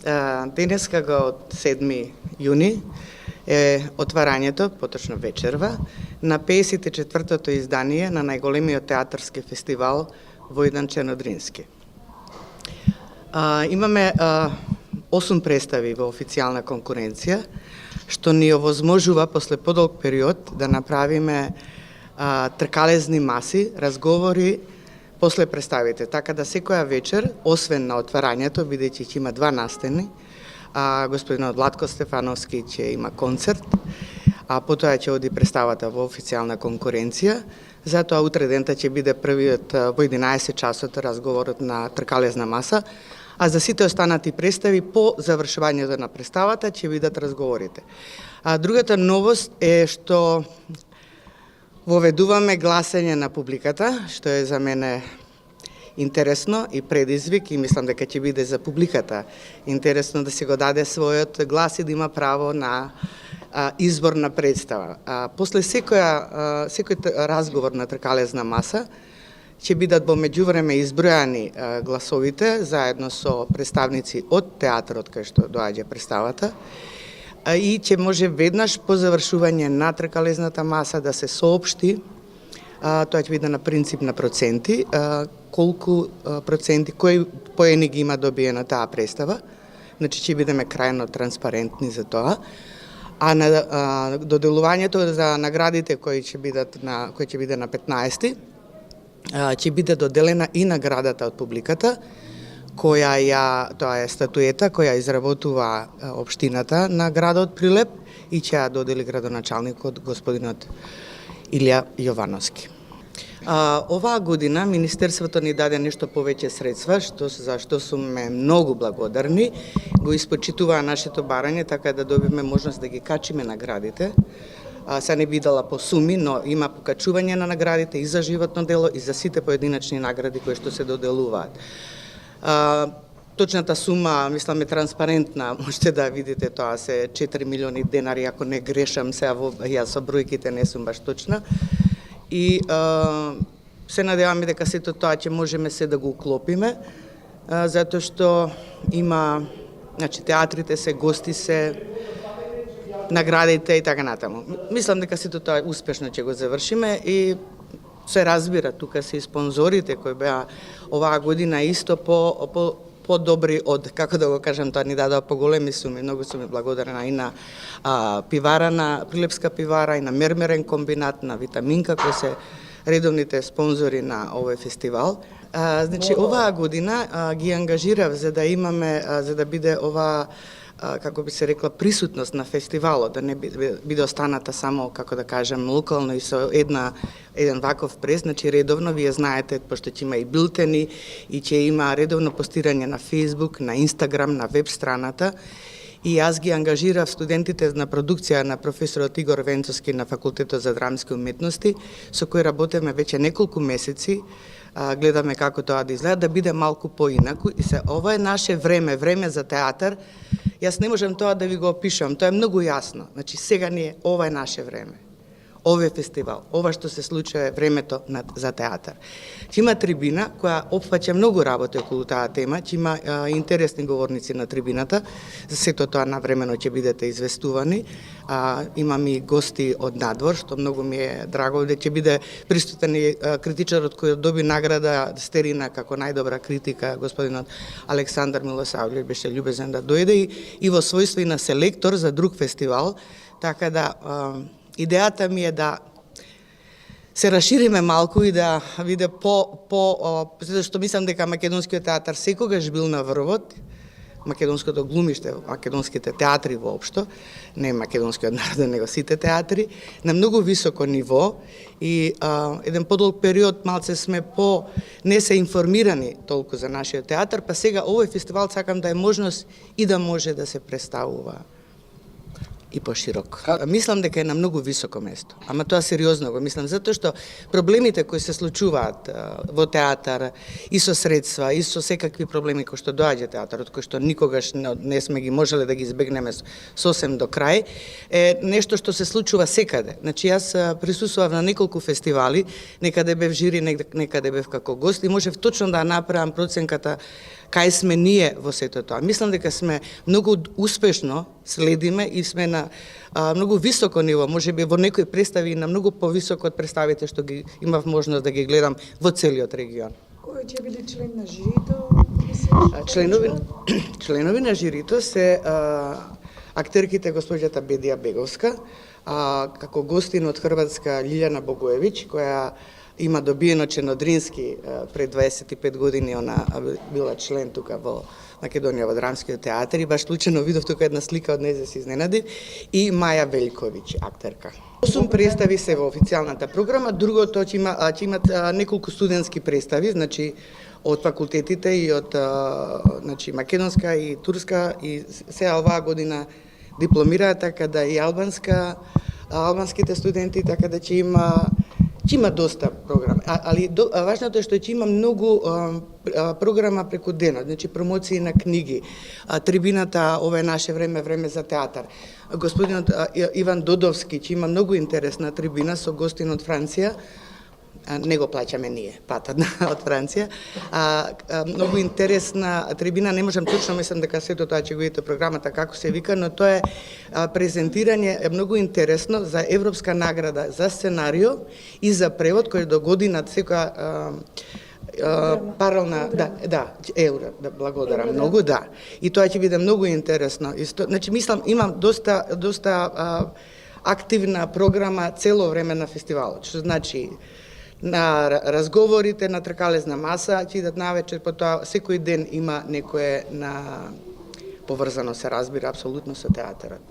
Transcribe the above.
Денеска од 7 јуни е отварањето, поточно вечерва, на 54-тото издание на најголемиот театарски фестивал Војдан Чернодрински. Имаме 8 представи во официјална конкуренција, што ни овозможува после подолг период да направиме тркалезни маси, разговори после представите, така да секоја вечер, освен на отварањето, бидејќи ќе има 2 настани, господинот Владко Стефановски ќе има концерт, а потоа ќе оди представата во официјална конкуренција, затоа утре дента ќе биде првиот во 11 часот разговорот на тркалезна маса, а за сите останати представи по завршувањето на представата ќе бидат разговорите. Другата новост е што воведуваме гласање на публиката, што е за мене интересно и предизвик, и мислам дека ќе биде за публиката интересно да се го даде својот глас и да има право на избор на представа. После секој разговор на тркалезна маса ќе бидат во меѓувреме избројани гласовите заедно со представници од театарот кај што доаѓа представата, и ќе може веднаш по завршување на тркалезната маса да се соопшти, тоа ќе биде на принцип на проценти, колку проценти, кои поени ги има добиена таа представа, значи ќе бидеме крајно транспарентни за тоа, а на доделувањето за наградите кои ќе биде на 15-ти, ќе биде доделена и наградата од публиката, тоа е статуета која изработува општината на градот Прилеп и ќе ја додели градоначалникот господинот Илија Јовановски. Оваа година Министерството ни даде нешто повеќе средства, за што сме многу благодарни. Го испочитуваа нашето барање, така да добиме можност да ги качиме наградите. Се не би дала по суми, но има покачување на наградите и за животно дело и за сите поединачни награди кои што се доделуваат. Точната сума, мислам, е транспарентна, можете да видите, тоа се 4 милиони денари, ако не грешам, јас со бројките не сум баш точна. И се надеваме дека сето тоа ќе можеме се да го уклопиме, затоа што има, значи, театрите се, гости се, наградите и така натаму. Мислам дека сето тоа успешно ќе го завршиме и се разбира, тука се и спонзорите кои беа оваа година исто по-добри од, како да го кажам, тоа ни дадоа поголеми суми. Многу сум благодарна и на пивара, на Прилепска пивара, и на Мермерен комбинат, на Витаминка, кои се редовните спонзори на овој фестивал. Значи, оваа година ги ангажирав за да имаме, за да биде оваа, како би се рекла, присутност на фестивалот, да не биде останата само, како да кажем, локално и со еден ваков прес, значи редовно, вие знаете, пошто ќе има и билтени, и ќе има редовно постирање на Facebook, на Instagram, на веб страната, и јас ги ангажирав студентите на продукција на професорот Игор Венцовски на Факултетот за драмски уметности, со кој работиме веќе неколку месеци, гледаме како тоа да изгледа, да биде малку поинаку. И ова е наше време за театар. Јас не можам тоа да ви го опишам, тоа е многу јасно. Значи, сега ова е наше време. Овој фестивал, ова што се случува е времето за театар. Ќе има трибина која опфаќа многу работи околу таа тема, ќе има интересни говорници на трибината, за сето тоа навремено ќе бидете известувани. Имам и гости од надвор, што многу ми е драго, да ќе биде присутен и критичарот кој доби награда Стерина како најдобра критика, господинот Александар Милосавлjević беше љубезен да дојде и во својство и на селектор за друг фестивал, така да идејата ми е да се расшириме малку и да биде затоа што мислам дека македонскиот театар секогаш бил на врвот, македонското глумиште, македонските театри воопшто, не македонскиот народ, него сите театри, на многу високо ниво и еден подолг период малце сме не се информирани толку за нашиот театар, па сега овој фестивал сакам да е можност и да може да се представува и пошироко. Мислам дека е на многу високо место, ама тоа сериозно го мислам, затоа што проблемите кои се случуваат во театар и со средства, и со секакви проблеми кои што доаѓа театарот, кои што никогаш не сме ги можеле да ги избегнеме сосем до крај, е нешто што се случува секаде. Значи, јас присуствував на неколку фестивали, некаде бев жири, некаде бев како гост и можев точно да направам проценката кај сме ние во сето тоа. Мислам дека сме многу успешно следиме и сме на многу високо ниво, можеби во некои представи на многу повисоко од представите што ги имав можност да ги гледам во целиот регион. Кои ќе биде член на жирито? Членови на жирито се актерките госпоѓата Бедија Беговска, како гостин од Хрватска Лилјана Богоевиќ, која има добиено Чернодрински пред 25 години, она била член тука во Македонија во Драмскиот театар и баш случајно видов тука една слика од нејзе се изненади, и Маја Велјковиќ, актерка. 8 представи се во официјалната програма, другото ќе имат неколку студентски представи, значи од факултетите и од значи македонска и турска, и сега оваа година дипломираат, така да и албанските студенти, така да ќе има доста програми. Али важното е што ќе има многу програма преку денот, значи промоции на книги, трибината Ова е наше време, време за театар. Господинот Иван Додовски ќе има многу интересна трибина со гостин од Франција. Не го плаќаме ние, патот од Франција. Многу интересна трибина, не можам точно, мислам дека сето тоа ќе го видите програмата како се вика, но тоа е презентирање многу интересно за европска награда за сценарио и за превод кој до година секоја парална, евро, благодарам многу, да. И тоа ќе биде многу интересно. Значи, мислам, имам доста активна програма цело време на фестивалот, што значи на разговорите на тркалезна маса ќе идат навечер, потоа секој ден има некое поврзано, се разбира, апсолутно со театарот.